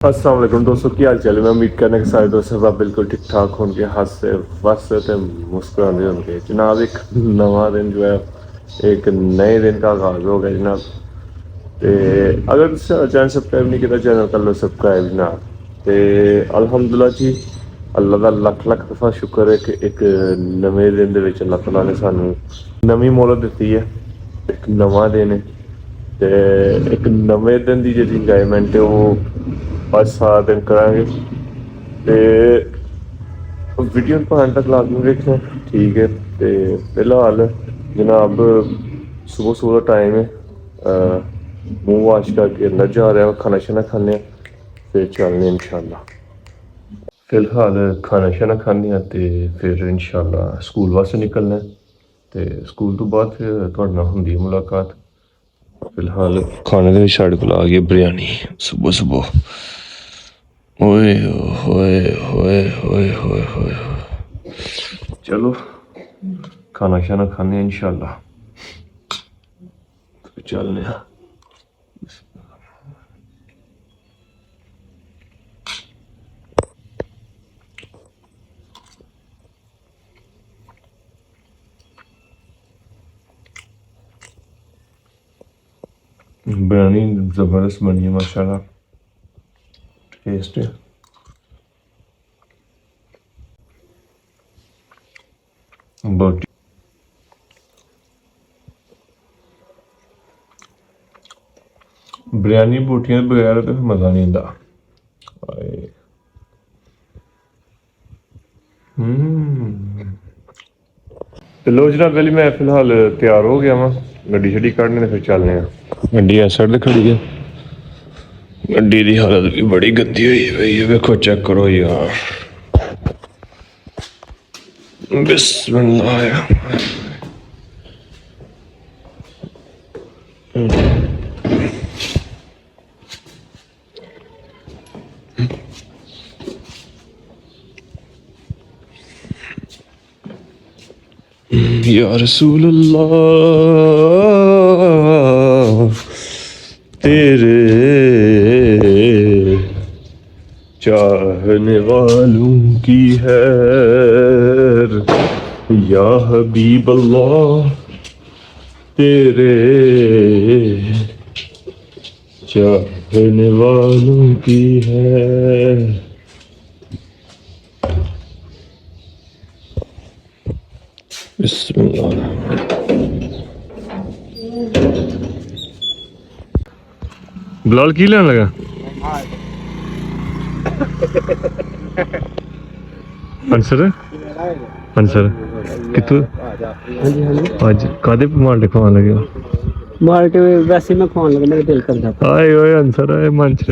अस्सलाम वालेकुम दोस्तों, की हाल चाल है। मैं उम्मीद करना कि सारे दोस्त सब बिल्कुल ठीक ठाक होंगे, हंसते वसते तो मुस्कुराते होंगे। जनाब एक नवा दिन जो है, एक नए दिन का आगाज हो गया जनाब। ते अगर तुम चैनल सबसक्राइब नहीं किया चैनल कर लो सबसक्राइब जनाब। ते अल्हम्दुलिल्लाह जी, अल्लाह का लख लख दफा शुक्र है कि एक नवे दिन दे विच अल्लाह तआला ने सानू नवी मोहलत दी है, एक नवा दिन है। ਤੇ ਇੱਕ ਨਵੇਂ ਦਿਨ ਦੀ ਜਿਹੜੀ ਇੰਜॉयमेंट ਹੈ ਉਹ ਅੱਜ ਸਾਰਾ ਦਿਨ ਕਰਾਂਗੇ। ਤੇ ਵੀਡੀਓ ਨੂੰ ਪਾਉਣ ਤੱਕ ਲਾਜ਼ਮੀ ਵੇਖਣਾ, ਠੀਕ ਹੈ। ਤੇ ਫਿਲਹਾਲ जनाब सुबह सुबह का टाइम है, मुँह वाश करके अंदर जा रहा है, खाना शाना खाने फिर चलने इंशाल्लाह। फिलहाल खाना शाना खाने तो फिर इंशाल्लाह स्कूल वास्ते निकलना। तो स्कूल तो बाद फिर थोड़े नाल होंदी है मुलाकात। फिलहाल खाने के साढ़े को आ गई बिरयानी सुबह सुबह। ओए होए होए होए होए होए। चलो खाना शाना खाने इंशाल्लाह तो चलने। बिरयानी ज़बरदस्त बनी है माशाल्लाह, टेस्ट है। बहुत बिरयानी बूटियां बगैर तो मज़ा नहीं आता। तो लो जनाब पहले मैं फिलहाल तैयार हो गया वहाँ, गड्डी शड्डी कढ़ने फिर चलने। गड्डी इस साइड खड़ी है, गड्डी की हालत भी बड़ी गंदी हुई है भाई, वेखो चेक करो यार। बिस्मिल्लाह। या रसूल अल्लाह, तेरे चाहने वालों की हैर, या हबीब अल्लाह तेरे चाहने वालों की है। बिलाल की लेने लगा आंसर आंसर कितों आज कादे माल्टे खवान लगे? माल्टे वैसे मैं खवान लगा, मेरा दिल करदा। आए ओए आंसर आए मन च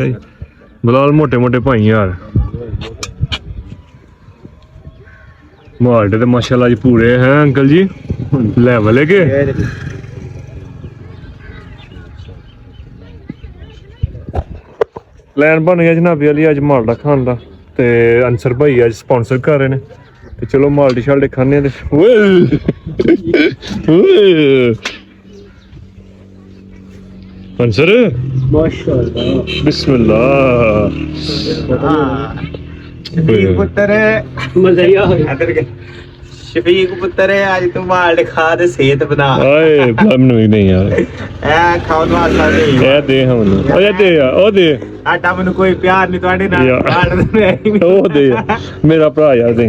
बिलाल मोटे मोटे भाई यार। माल्टे तो माशाल्लाह जी पूरे हैं अंकल जी, लेवल है के? प्लान बन गया जनाबी वाली अज माल्टा खान का। ते अंसर भाई अज स्पॉन्सर कर रहे हैं, तो चलो माल्टे शाल्टे खाने। अंसर माशाअल्लाह बिस्मिल्लाह। पुत्र मजा ही आ गया। शफीक पुत्र है, आज तू माल्टे खा दे सेहत बना। आए प्लान नहीं यार, ए खावन वास्ता नहीं ए दे हम ओ दे यार, ओ दे आटा मैनू कोई प्यार नहीं ਤੁਹਾਡੇ ਨਾਲ। ओ दे मेरा भरा यार, दे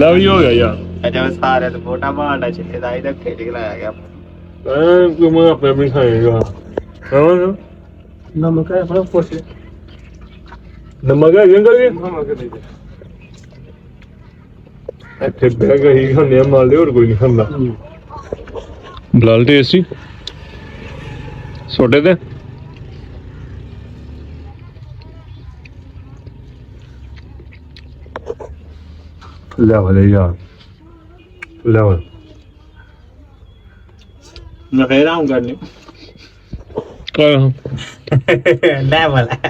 लव यू हो गया यार। अच्छा सारे तो मोटा माल्टा छिट्टे दा इधर खेल के लाया गया। मैं अपने भी खाएगा नमक है थोड़ा पोछ नमक है अंकल जी? ਇੱਥੇ ਬਹਿ ਕੇ ਹੀ ਖਾਂਦੇ ਆ ਮਾਲਦੇ, ਹੋਰ ਕੋਈ ਨਹੀਂ ਖਾਂਦਾ। ਬਿਲਾਲ ਟੇਸਟੀ ਛੋਟੇ ਤੇ ਲੈਵਲ ਹੈ ਯਾਰ, ਲੈਵਲ। मैं कह रहा हूँ करने लेवल है।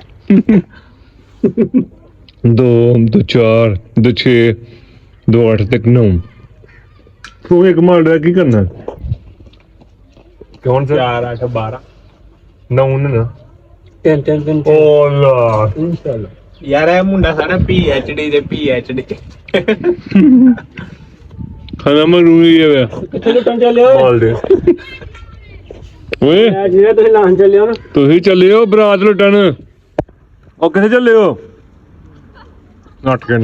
दो चार दो छः दो 8 तक 9 तू एक माल रहा की करना कौन सा 4 8 12 9 ना ਤਿੰਨ ਓ ਲਾ ਇਨਸ਼ਾਅੱਲਾ ਯਾਰ ਇਹ ਮੁੰਡਾ ਸਾਡਾ PhD ਦੇ PhD ਖਾਣਾ ਮਰੂਈ ਹੈ ਕਿੱਥੇ ਲੁੱਟਣ ਚੱਲੇ ਓਏ ਮਾਲ ਦੇ ਓਏ ਮੈਂ ਜਿਹੜੇ ਤੁਸੀਂ ਲਾਣ ਚੱਲੇ ਹੋ ਨਾ ਤੁਸੀਂ ਚੱਲੇ ਹੋ ਬਰਾਤ ਲੁੱਟਣ ਉਹ ਕਿੱਥੇ ਚੱਲੇ ਹੋ ਨੱਠ ਕੇ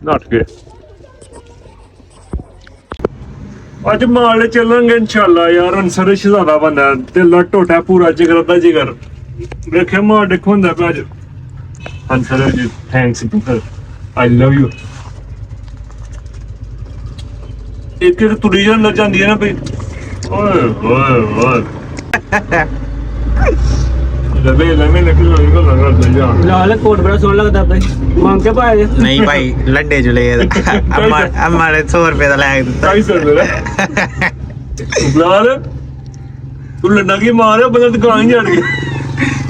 ਨੱਠ ਕੇ ਅੱਜ ਮਾਲ ਚੱਲਾਂਗੇ ਇਨਸ਼ਾਅੱਲਾ ਯਾਰ ਅਨਸਰ ਸ਼ਹਜ਼ਾਦਾ ਬੰਦਾ ਦਿਲ ਟੋਟਾ ਪੂਰਾ ਜਿਗਰ ਦਾ ਜਿਗਰ ਵੇਖਿਆ ਮਾਲ ਦੇਖੋ ਹੁੰਦਾ ਪਿਆ ਅੱਜ ਅਨਸਰ ਜੀ ਥੈਂਕਸ ਆਈ ਲਵ ਯੂ ਇੱਕ ਇੱਕ ਤੁਰੀ ਜਾਣ ਲੱਗ ਜਾਂਦੀ ਹੈ ਨਾ ਬਈ ਓਏ ਓਏ ਓਏ ਲਵੇ ਨਿਕਲ ਲੱਗਾ ਜਾ ਲਾਲ ਕੋਟ ਬੜਾ ਸੋਹਣਾ ਲੱਗਦਾ ਬਾਈ ਮੰਗ ਕੇ ਪਾਏ ਨਹੀਂ ਭਾਈ ਲੱਡੇ ਜੁਲੇ ਅੰਮਾ ਨੇ 100 ਰੁਪਏ ਦਾ ਲੈ ਕੇ ਦਿੱਤਾ 250 ਰੁਪਏ ਲਾਲ ਤੂੰ ਲੱਡਾ ਕੀ ਮਾਰਿਆ ਬੰਦਾ ਦੁਕਾਨ ਹੀ ਛੱਡ ਗਿਆ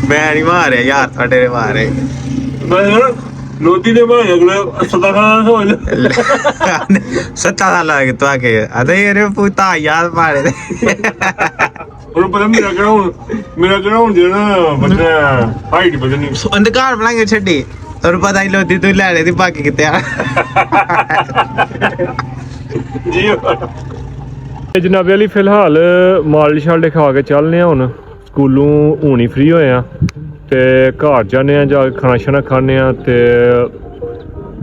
ਮੈਂ ਨਹੀਂ ਮਾਰਿਆ ਯਾਰ ਤੁਹਾਡੇ ਨੇ ਮਾਰੇ ਮੈਂ ਯਾਰ ਲੋਟੀ ਦੇ ਭਾਈ ਅਗਲੇ ਸਦਾ ਖਾਨ ਹੋ ਜਾ 7 ਸਾਲ ਲੱਗ ਤੋ ਆਕੇ ਅਦੇ ਇਹਨੇ ਪੁੱਤਾ ਯਾਦ ਮਾਰੇ ਦੇ ਉਹਨੂੰ ਪਤਾ ਮੇਰਾ ਕਿਹੜਾ ਹੁਣ ਜਿਹੜਾ ਬੱਚਾ ਹਾਈਟ ਬਦਲਣੀ ਅੰਧਕਾਰ ਬਣਾਂਗੇ ਛੱਡੀ ਤੁਹਾਨੂੰ ਪਤਾ ਹੀ ਲੋਦੀ ਤੂੰ ਲੈਣੇ ਦੀ ਬਾਕੀ ਕਿਤੇ ਆ ਜੀ ਜਨਾਬੇ ਵਾਲੀ ਫਿਲਹਾਲ ਮਾਲ ਛਾਲ ਖਾ ਕੇ ਚੱਲਨੇ ਆ ਹੁਣ ਸਕੂਲੋਂ ਹੁਣੀ ਫ੍ਰੀ ਹੋਏ ਆ ਤੇ ਘਰ ਜਾਂਦੇ ਆ ਜਾ ਕੇ ਖਾਣਾ ਛਾਣਾ ਖਾਣੇ ਆ ਤੇ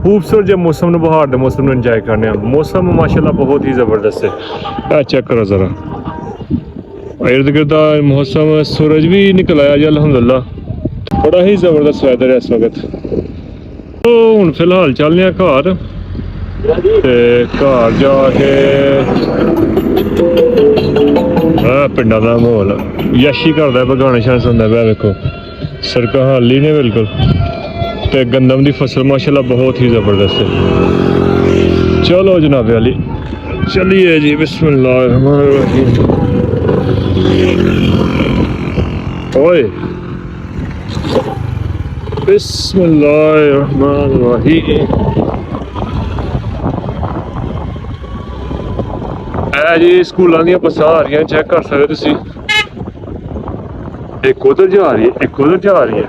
ਖੂਬਸੂਰਤ ਜਿਹੇ ਮੌਸਮ ਨੂੰ ਬਹਾਰ ਦੇ ਮੌਸਮ ਨੂੰ ਇੰਜੋਏ ਕਰਨੇ ਆ ਮੌਸਮ ਮਾਸ਼ਾਅੱਲਾ ਬਹੁਤ ਹੀ ਜ਼ਬਰਦਸਤ ਹੈ ਚੈੱਕ ਕਰੋ ਜ਼ਰਾ इर्द गिर्द मौसम सूरज भी निकल आया जी अलहमदुल्ला बड़ा ही जबरदस्त वैदर है इस वक्त तो हुण फिलहाल चलने घर ते घर जाके पिंडा का माहौल यशी करता है गाने शाने सुनता पाया वेखो सड़क हाली ने बिल्कुल ते गंदम की फसल माशाल्लाह बहुत ही जबरदस्त है चलो जनाबे अली चलिए जी बिस्मिल्लाहिर्रहमानिर्रहीम ओए बिस्मिल्लाहिर्रहमानिर्रहीम ਇਹ ਜੀ ਸਕੂਲਾਂ ਦੀਆਂ ਬੱਸਾਂ ਆ ਰਹੀਆਂ ਚੈੱਕ ਕਰ ਸਕਦੇ ਤੁਸੀਂ ਇੱਕ ਉਧਰ ਜਾ ਰਹੀ ਹੈ ਇੱਕ ਉਧਰ ਜਾ ਰਹੀ ਹੈ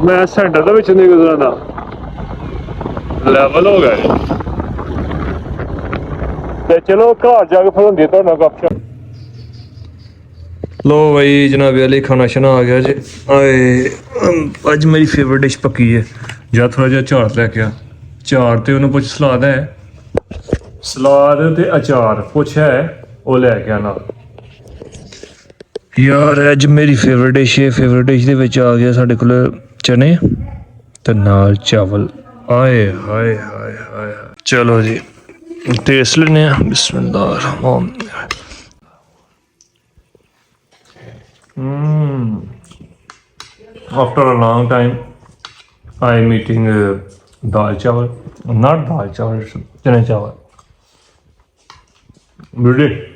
ਮੈਂ ਸੈਂਟਰ ਦੇ ਵਿੱਚ ਨਹੀਂ ਗੁਜ਼ਰਦਾ ਲੈਵਲ ਹੋ ਗਿਆ ਤੇ ਚਲੋ ਘਰ ਜਾ ਕੇ ਫਿਰ ਹੁੰਦੀ ਤੁਹਾਡੇ ਨਾਲ ਗੱਪਸ਼ਪ लो भाई जनाब अली खाना शाना आ गया जी आए अज मेरी फेवरेट डिश पक्की है जा थोड़ा जिहा चार लैके आ चार ते उन्होंने पुछ सलाद है सलाद ते अचार पुछ है वो लैके आना यार अज मेरी फेवरेट डिश है फेवरेट डिश दे विच आ गया साडे कोल चने ते नाल चावल आए हाय हाय हाय चलो जी टेस्ट लेने बिस्मिल्लाह After a long time, I am eating dal chawal. Not dal chawal, chane chawal. Really?